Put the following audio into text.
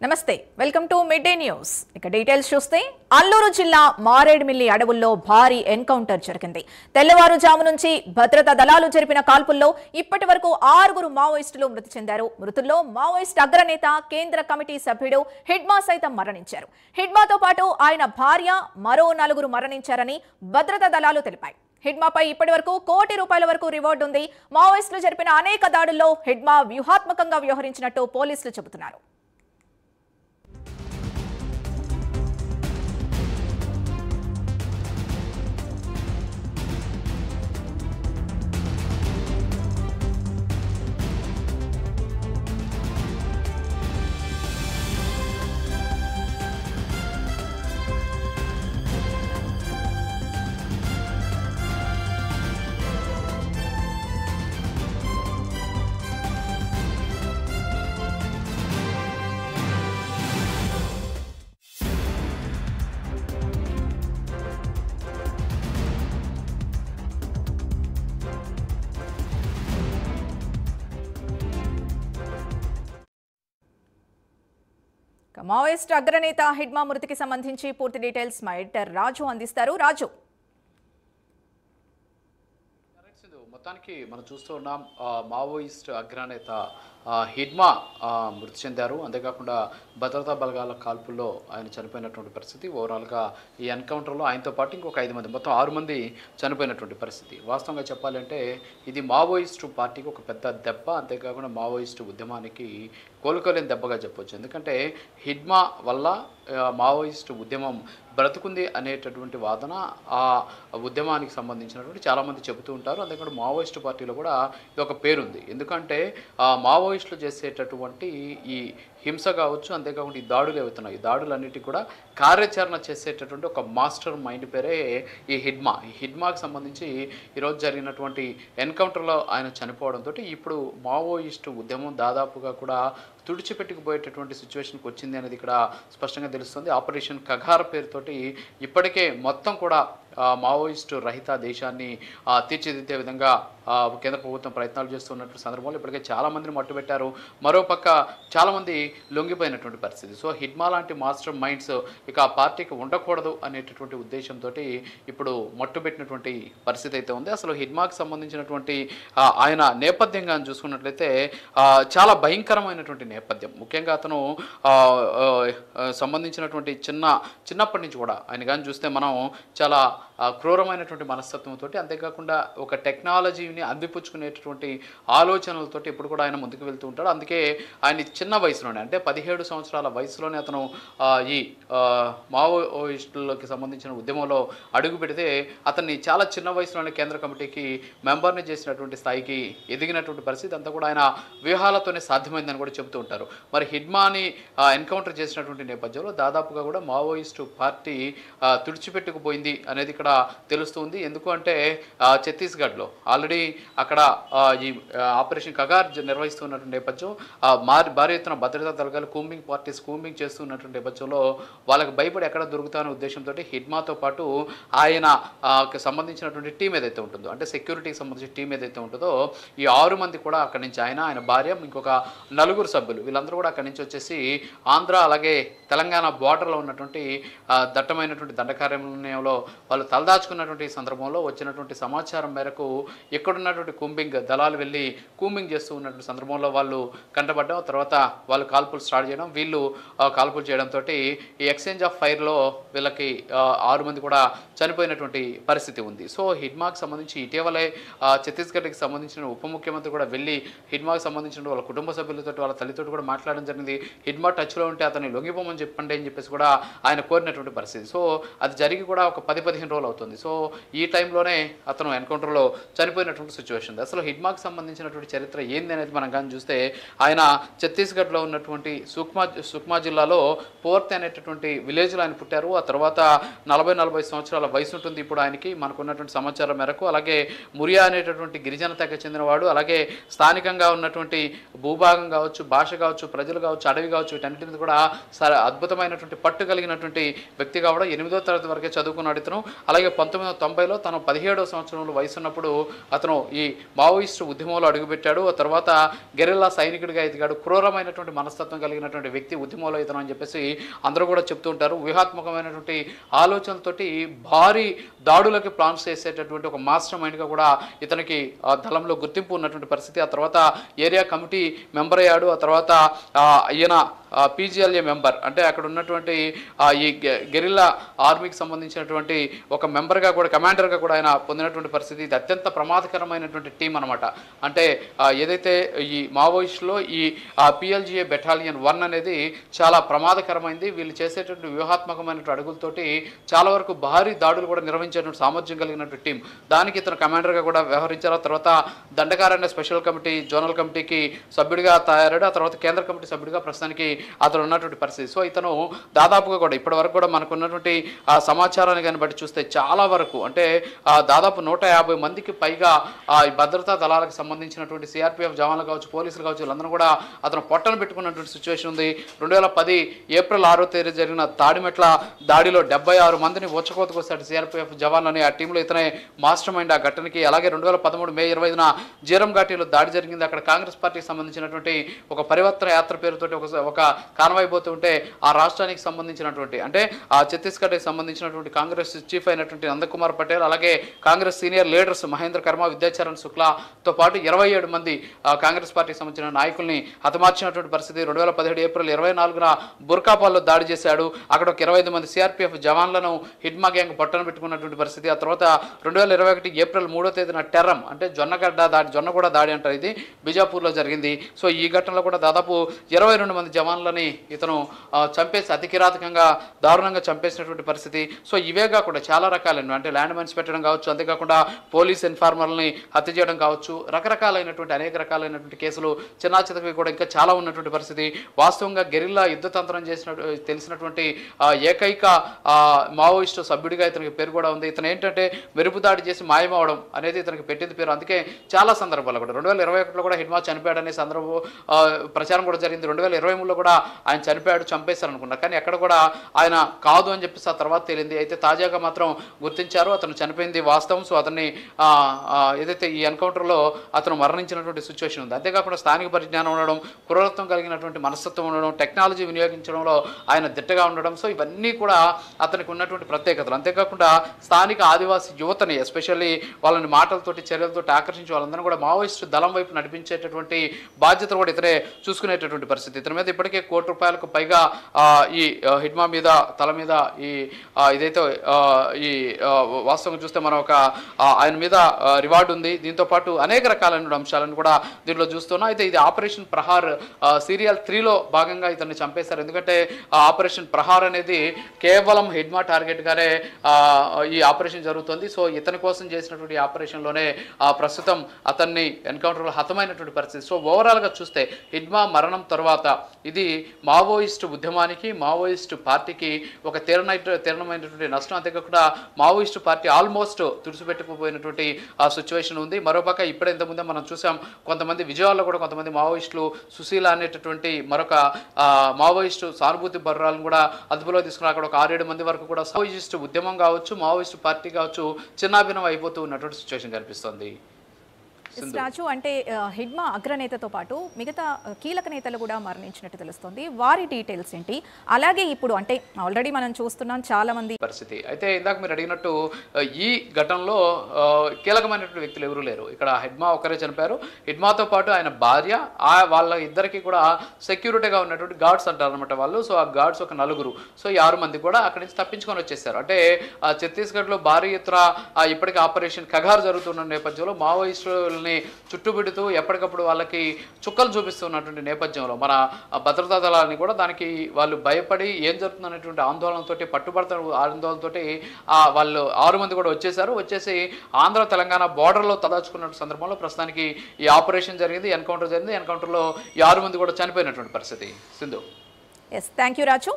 నమస్తే welcome to mid day news. ఇక details చూస్తే అల్లూరు జిల్లా మారేడుమిల్లి అడవుల్లో భారీ ఎన్కౌంటర్ జరిగింది. తెల్లవారుజాము నుంచి భద్రతా దళాలు జరిపిన కాల్పుల్లో ఇప్పటి వరకు 6 మావోయిస్టులు మృతి చెందారు. మృతుల్లో మావోయిస్ట్ అగ్రనేత కేంద్ర కమిటీ సభ్యుడు హిడ్మా సైతం మరణించారు. హిడ్మాతో పాటు ఆయన భార్య మరో 4 మరణించారని భద్రతా దళాలు తెలిపాయి. హిడ్మాపై ఇప్పటి వరకు ₹1 కోటి వరకు రివార్డు ఉంది. మావోయిస్టులు జరిపిన అనేక దాడుల్లో హిడ్మా వ్యూహాత్మకంగా వ్యవహరించినట్టు పోలీసులు చెబుతున్నారు. మావోయిస్ట్ అగ్రనేత హిడ్మా మృతికి సంబంధించి పూర్తి డీటెయిల్స్ మా ఎడిటర్ రాజు అందిస్తారు. రాజు, మొత్తానికి మనం చూస్తూ ఉన్నాం మావోయిస్ట్ అగ్రనేత హిడ్మా మృతి చెందారు. అంతేకాకుండా భద్రతా బలగాల కాల్పుల్లో ఆయన చనిపోయినటువంటి పరిస్థితి. ఓవరాల్గా ఈ ఎన్కౌంటర్లో ఆయనతో పాటు ఇంకొక 5 మంది, మొత్తం 6 మంది చనిపోయినటువంటి పరిస్థితి. వాస్తవంగా చెప్పాలంటే ఇది మావోయిస్టు పార్టీకి ఒక పెద్ద దెబ్బ. అంతేకాకుండా మావోయిస్టు ఉద్యమానికి కోలుకోలేని దెబ్బగా చెప్పొచ్చు. ఎందుకంటే హిడ్మా వల్ల మావోయిస్టు ఉద్యమం బ్రతుకుంది అనేటటువంటి వాదన ఆ ఉద్యమానికి సంబంధించినటువంటి చాలామంది చెబుతూ ఉంటారు. అంతేకాకుండా మావోయిస్టు పార్టీలో కూడా ఇది ఒక పేరుంది. ఎందుకంటే మావోయిస్టులు చేసేటటువంటి ఈ హింస కావచ్చు, అంతేకాకుండా ఈ దాడులు అవుతున్నాయి. ఈ దాడులన్నిటికీ కూడా కార్యాచరణ చేసేటటువంటి ఒక మాస్టర్ మైండ్ పేరే ఈ హిడ్మా. ఈ హిడ్మాకి సంబంధించి ఈరోజు జరిగినటువంటి ఎన్కౌంటర్లో ఆయన చనిపోవడంతో ఇప్పుడు మావోయిస్టు ఉద్యమం దాదాపుగా కూడా తుడిచిపెట్టుకుపోయేటటువంటి సిచ్యువేషన్కి వచ్చింది అనేది ఇక్కడ స్పష్టంగా తెలుస్తుంది. ఆపరేషన్ కగార్ పేరుతోటి ఇప్పటికే మొత్తం కూడా మావోయిస్టు రహిత దేశాన్ని తీర్చిదిద్దే విధంగా కేంద్ర ప్రభుత్వం ప్రయత్నాలు చేస్తున్నటువంటి సందర్భంలో ఇప్పటికే చాలామందిని మట్టుబెట్టారు. మరోపక్క చాలామంది లొంగిపోయినటువంటి పరిస్థితి. సో హిడ్మా లాంటి మాస్టర్ మైండ్స్ ఇక ఆ పార్టీకి ఉండకూడదు అనేటటువంటి ఉద్దేశంతో ఇప్పుడు మట్టుబెట్టినటువంటి పరిస్థితి అయితే ఉంది. అసలు హిడ్మాకి సంబంధించినటువంటి ఆయన నేపథ్యంగా చూసుకున్నట్లయితే చాలా భయంకరమైనటువంటి నేపథ్యం. ముఖ్యంగా అతను సంబంధించినటువంటి చిన్నప్పటి నుంచి కూడా ఆయన కానీ చూస్తే మనం చాలా క్రూరమైనటువంటి మనస్తత్వంతో, అంతేకాకుండా ఒక టెక్నాలజీని అందిపుచ్చుకునేటటువంటి ఆలోచనలతో ఇప్పుడు కూడా ఆయన ముందుకు వెళ్తూ ఉంటాడు. అందుకే ఆయన చిన్న వయసులోనే, అంటే 17 సంవత్సరాల వయసులోనే అతను ఈ మావోయిస్టులకి సంబంధించిన ఉద్యమంలో అడుగు పెడితే అతన్ని చాలా చిన్న వయసులోనే కేంద్ర కమిటీకి మెంబర్ని చేసినటువంటి స్థాయికి ఎదిగినటువంటి పరిస్థితి అంతా కూడా ఆయన వ్యూహాలతోనే సాధ్యమైందని కూడా చెబుతూ ఉంటారు. మరి హిడ్మాని ఎన్కౌంటర్ చేసినటువంటి నేపథ్యంలో దాదాపుగా కూడా మావోయిస్టు పార్టీ తుడిచిపెట్టుకుపోయింది అనేది ఇక్కడ తెలుస్తుంది. ఎందుకు అంటే ఛత్తీస్గఢ్లో ఆల్రెడీ అక్కడ ఈ ఆపరేషన్ కగార్ నిర్వహిస్తున్నటువంటి నేపథ్యం, భారీ ఎత్తున భద్రతా దళాలు కూంబింగ్ చేస్తున్నటువంటి నేపథ్యంలో వాళ్ళకి భయపడి ఎక్కడ దొరుకుతానే ఉద్దేశంతో హిడ్మాతో పాటు ఆయన సంబంధించినటువంటి టీం ఏదైతే ఉంటుందో, అంటే సెక్యూరిటీకి సంబంధించిన టీం ఏదైతే ఉంటుందో, ఈ 6 మంది కూడా అక్కడి నుంచి ఆయన భార్య ఇంకొక 4 సభ్యులు వీళ్ళందరూ కూడా అక్కడి నుంచి వచ్చేసి ఆంధ్ర అలాగే తెలంగాణ బార్డర్లో ఉన్నటువంటి దట్టమైనటువంటి దండకారణ్యంలో వాళ్ళు తలదాచుకున్నటువంటి సందర్భంలో వచ్చినటువంటి సమాచారం మేరకు ఎక్కడున్నటువంటి దళాలు వెళ్ళి కూంబింగ్ చేస్తూ ఉన్నటువంటి సందర్భంలో వాళ్ళు కంటపడడం, తర్వాత వాళ్ళు కాల్పులు స్టార్ట్ చేయడం, వీళ్ళు కాల్పులు చేయడంతో ఈ ఎక్స్చేంజ్ ఆఫ్ ఫైర్లో వీళ్ళకి 6 మంది కూడా చనిపోయినటువంటి పరిస్థితి ఉంది. సో హిడ్మాకి సంబంధించి ఇటీవలే ఛత్తీస్గఢ్కి సంబంధించిన ఉప ముఖ్యమంత్రి కూడా వెళ్ళి హిడ్మాకి సంబంధించిన వాళ్ళ కుటుంబ సభ్యులతో వాళ్ళ తల్లితో కూడా మాట్లాడడం జరిగింది. హిడ్మా టచ్లో ఉంటే అతన్ని లొంగిపోమని చెప్పండి అని చెప్పేసి కూడా ఆయన కోరినటువంటి పరిస్థితి. సో అది జరిగి కూడా ఒక 10-15 రోజులు అవుతుంది. సో ఈ టైంలోనే అతను ఎన్కౌంటర్లో చనిపోయినటువంటి సిచ్యువేషన్. అసలు హిడ్మాకి సంబంధించినటువంటి చరిత్ర ఏంది అనేది మనం కానీ చూస్తే ఆయన ఛత్తీస్గఢ్లో ఉన్నటువంటి సుక్మా జిల్లాలో పోర్త్ అనేటటువంటి విలేజ్లో ఆయన పుట్టారు. ఆ తర్వాత 40-45 సంవత్సరాల వయసు ఉంటుంది ఇప్పుడు ఆయనకి, మనకున్నటువంటి సమాచారం మేరకు. అలాగే మురియా అనేటటువంటి గిరిజన తెగ చెందినవాడు. అలాగే స్థానికంగా ఉన్నటువంటి భూభాగం కావచ్చు, భాష కావచ్చు, ప్రజలు కావచ్చు, అడవి కావచ్చు, వీటన్నిటి మీద కూడా అద్భుతమైనటువంటి పట్టు కలిగినటువంటి వ్యక్తి కావడం. 8వ తరగతి వరకే చదువుకున్నాడు ఇతను. అలాగే 1990లో తను 17వ సంవత్సరంలో వయసు ఉన్నప్పుడు అతను ఈ మావోయిస్టు ఉద్యమంలో అడుగుపెట్టాడు. ఆ తర్వాత గెరిల్లా సైనికుడిగా ఎదిగాడు. క్రూరమైనటువంటి మనస్తత్వం కలిగినటువంటి వ్యక్తి ఉద్యమంలో ఇతను అని చెప్పేసి అందరూ కూడా చెప్తూ ఉంటారు. వ్యూహాత్మకమైనటువంటి ఆలోచనలతోటి భారీ దాడులకి ప్లాన్స్ చేసేటటువంటి ఒక మాస్టర్ మైండ్గా కూడా ఇతనికి దళంలో గుర్తింపు ఉన్నటువంటి పరిస్థితి. ఆ తర్వాత ఏరియా కమిటీ మెంబర్ అయ్యాడు. ఆ తర్వాత ఈయన పీజీఎల్ఏ మెంబర్, అంటే అక్కడ ఉన్నటువంటి ఈ గెరిల్లా ఆర్మీకి సంబంధించినటువంటి ఒక మెంబర్గా కూడా, కమాండర్గా కూడా ఆయన పొందినటువంటి పరిస్థితి. ఇది అత్యంత ప్రమాదకరమైనటువంటి టీం అనమాట. అంటే ఏదైతే ఈ మావోయిస్టులో ఈ పిఎల్జిఏ బెటాలియన్ 1 అనేది చాలా ప్రమాదకరమైంది. వీళ్ళు చేసేటువంటి వ్యూహాత్మకమైనటువంటి అడుగులతోటి చాలా వరకు భారీ దాడులు కూడా నిర్వహించేటువంటి సామర్థ్యం కలిగినటువంటి టీం. దానికి ఇతను కమాండర్గా కూడా వ్యవహరించారు. ఆ తర్వాత దండకారణ్య స్పెషల్ కమిటీ, జోనల్ కమిటీకి సభ్యుడిగా తయారాడు. ఆ తర్వాత కేంద్ర కమిటీ సభ్యుడిగా ప్రస్తుతానికి అతను ఉన్నటువంటి పరిస్థితి. సో ఇతను దాదాపుగా కూడా ఇప్పటి వరకు కూడా మనకు ఉన్నటువంటి సమాచారాన్ని కానీ బట్టి చూస్తే చాలా వరకు, అంటే దాదాపు 150 మందికి పైగా ఈ భద్రతా దళాలకు సంబంధించినటువంటి సిఆర్పిఎఫ్ జవాన్లు కావచ్చు, పోలీసులు కావచ్చు, వీళ్ళందరూ కూడా అతను పొట్టను పెట్టుకున్నటువంటి సిచ్యువేషన్ ఉంది. 2010 ఏప్రిల్ 6వ తేదీ జరిగిన తాడిమెట్ల దాడిలో 76 మందిని ఊచకోతకు వస్తాడు సిఆర్పిఎఫ్ జవాన్లని. ఆ టీంలో ఇతనే మాస్టర్ మైండ్ ఆ ఘటనకి. అలాగే 2013 మే 25న జీరం ఘాటీలో దాడి జరిగింది. అక్కడ కాంగ్రెస్ పార్టీకి సంబంధించినటువంటి ఒక పరివర్తన యాత్ర పేరుతోటి ఒక కాన్వాయ్ పోతుంటే ఆ రాష్ట్రానికి సంబంధించినటువంటి, అంటే ఆ ఛత్తీస్గఢ్కి సంబంధించినటువంటి కాంగ్రెస్ చీఫ్ అయినటువంటి నందకుమార్ పటేల్, అలాగే కాంగ్రెస్ సీనియర్ లీడర్స్ మహేంద్ర కర్మ, విద్యాచరణ్ శుక్లాతో పాటు 27 మంది కాంగ్రెస్ పార్టీకి సంబంధించిన నాయకుల్ని హతమార్చినటువంటి పరిస్థితి. 2017 ఏప్రిల్ 24న బుర్కాపాల్లో దాడి చేశాడు. అక్కడ ఒక 25 మంది సిఆర్పిఎఫ్ జవాన్లను హిడ్మా గ్యాంగ్ పట్టణ పెట్టుకున్నటువంటి పరిస్థితి. ఆ తర్వాత 2021 ఏప్రిల్ 3వ తేదీన టెర్రం, అంటే జొన్నగూడ దాడి అంటారు, ఇది బిజాపూర్లో జరిగింది. సో ఈ ఘటనలో కూడా దాదాపు 22 మంది జవాన్లని ఇతను చంపేసి అతి కిరాతకంగా దారుణంగా చంపేసినటువంటి పరిస్థితి. సో ఇవే కాకుండా చాలా రకాలైన, అంటే ల్యాండ్ మైన్స్ పెట్టడం కావచ్చు, అంతేకాకుండా పోలీస్ ఇన్ఫార్మర్లని హత్య చేయడం కావచ్చు, అనేక రకాలైనటువంటి కేసులు చిన్నా చితకవి కూడా ఇంకా చాలా ఉన్నటువంటి పరిస్థితి. వాస్తవంగా గెరిల్లా యుద్ధతంత్రం తెలిసినటువంటి ఏకైక మావోయిస్టు సభ్యుడిగా ఇతనికి పేరు కూడా ఉంది. ఇతను ఏంటంటే మెరుపు దాడి చేసి మాయమవడం అనేది ఇతనికి పెట్టింది పేరు. అందుకే చాలా సందర్భాల్లో కూడా 2021లో కూడా హిడ్మా చనిపోయాడనే సందర్భం ప్రచారం కూడా జరిగింది. 2023లో కూడా ఆయన చనిపోయాడు, చంపేశారు అనుకున్నారు. కానీ ఎక్కడ కూడా ఆయన కాదు అని చెప్పేసి ఆ తర్వాత తేలింది. అయితే తాజాగా మాత్రం గుర్తించారు అతను చనిపోయింది వాస్తవం. సో అతన్ని ఏదైతే ఈ ఎన్కౌంటర్లో అతను మరణించినటువంటి సిచ్యువేషన్ ఉంది. అంతేకాకుండా స్థానిక పరిజ్ఞానం ఉండడం, క్రూరత్వం కలిగినటువంటి మనస్తత్వం ఉండడం, టెక్నాలజీ వినియోగించడంలో ఆయన దిట్టగా ఉండడం, సో ఇవన్నీ కూడా అతనికి ఉన్నటువంటి ప్రత్యేకతలు. అంతేకాకుండా స్థానిక ఆదివాసీ యువతని ఎస్పెషల్లీ వాళ్ళని మాటలతోటి, చర్యలతోటి ఆకర్షించి వాళ్ళందరూ కూడా మావోయిస్టు దళం వైపు నడిపించేటటువంటి బాధ్యత కూడా ఇతనే చూసుకునేటటువంటి పరిస్థితి. ఇతని మీద ఇప్పటికే ₹1 కోటి పైగా ఈ హిడ్మా మీద తల మీద ఇదైతే ఈ వాస్తవంగా చూస్తే మనం ఆయన మీద రివార్డు ఉంది. దీంతో పాటు అనేక రకాలైన అంశాలను కూడా దీంట్లో చూస్తున్నాం. అయితే ఇది ఆపరేషన్ ప్రహార్ సీరియల్ 3లో భాగంగా ఇతన్ని చంపేశారు. ఎందుకంటే ఆపరేషన్ ప్రహార్ అనేది కేవలం హిడ్మా టార్గెట్గానే ఈ ఆపరేషన్ జరుగుతుంది. సో ఇతని కోసం చేసినటువంటి ఆపరేషన్లోనే ప్రస్తుతం అతన్ని ఎన్కౌంటర్లో హతమైనటువంటి పరిస్థితి. సో ఓవరాల్గా చూస్తే హిడ్మా మరణం తర్వాత ఇది మావోయిస్టు ఉద్యమానికి, మావోయిస్టు పార్టీకి ఒక తీవ్రమైనటువంటి నష్టం. అంతేకాకుండా మావోయిస్టు పార్టీ ఆల్మోస్ట్ తుడిచిపెట్టుకుపోయినటువంటి సిచ్యువేషన్ ఉంది. మరోపక్క ఇప్పుడే ఇంతకుముందే మనం చూసాం, కొంతమంది విజయవాడలో కూడా కొంతమంది మావోయిస్టులు సుశీల అనేటటువంటి మరొక మావోయిస్టు సానుభూతి బర్రాలను కూడా అదుపులో తీసుకుని అక్కడ ఒక 6-7 మంది వరకు కూడా మావోయిస్టు ఉద్యమం కావచ్చు, మావోయిస్టు పార్టీ కావచ్చు, చిన్నాభిన్నం అయిపోతూ ఉన్నటువంటి సిచ్యువేషన్ కనిపిస్తుంది. రాజు, అంటే హిడ్మా అగ్రనేతతో పాటు మిగతా కీలక నేతలు కూడా మరణించినట్టు తెలుస్తుంది. వారి డీటెయిల్స్ ఏంటి? అలాగే ఇప్పుడు అంటే ఆల్రెడీ మనం చూస్తున్నాం చాలా మంది పరిస్థితి. అయితే ఇందాక మీరు అడిగినట్టు ఈ ఘటనలో కీలకమైనటువంటి వ్యక్తులు ఎవరూ లేరు. ఇక్కడ హిడ్మా ఒకరే చనిపోయారు. హిడ్మాతో పాటు ఆయన భార్య, వాళ్ళ ఇద్దరికి కూడా సెక్యూరిటీగా ఉన్నటువంటి గార్డ్స్ అంటారు అనమాట వాళ్ళు. సో ఆ గార్డ్స్ ఒక 4. సో ఈ 6 మంది కూడా అక్కడి నుంచి తప్పించుకొని వచ్చేసారు. అంటే ఛత్తీస్గఢ్లో భారీ ఎత్తున ఇప్పటికీ ఆపరేషన్ కగార్ జరుగుతున్న నేపథ్యంలో మావోయిస్టులు చుట్టుబెడుతూ ఎప్పటికప్పుడు వాళ్ళకి చుక్కలు చూపిస్తున్నటువంటి నేపథ్యంలో మన భద్రతా దళాలని కూడా దానికి వాళ్ళు భయపడి ఏం జరుగుతుందనేటువంటి ఆందోళనతో, పట్టుబడుతున్న ఆందోళనతో వాళ్ళు 6 మంది కూడా వచ్చేసి ఆంధ్ర తెలంగాణ బోర్డర్లో తదాచుకున్న సందర్భంలో ప్రస్తుతానికి ఈ ఆపరేషన్ జరిగింది, ఎన్కౌంటర్ జరిగింది. ఎన్కౌంటర్లో ఈ 6 మంది కూడా చనిపోయినటువంటి పరిస్థితి. సింధు. Thank you Raju.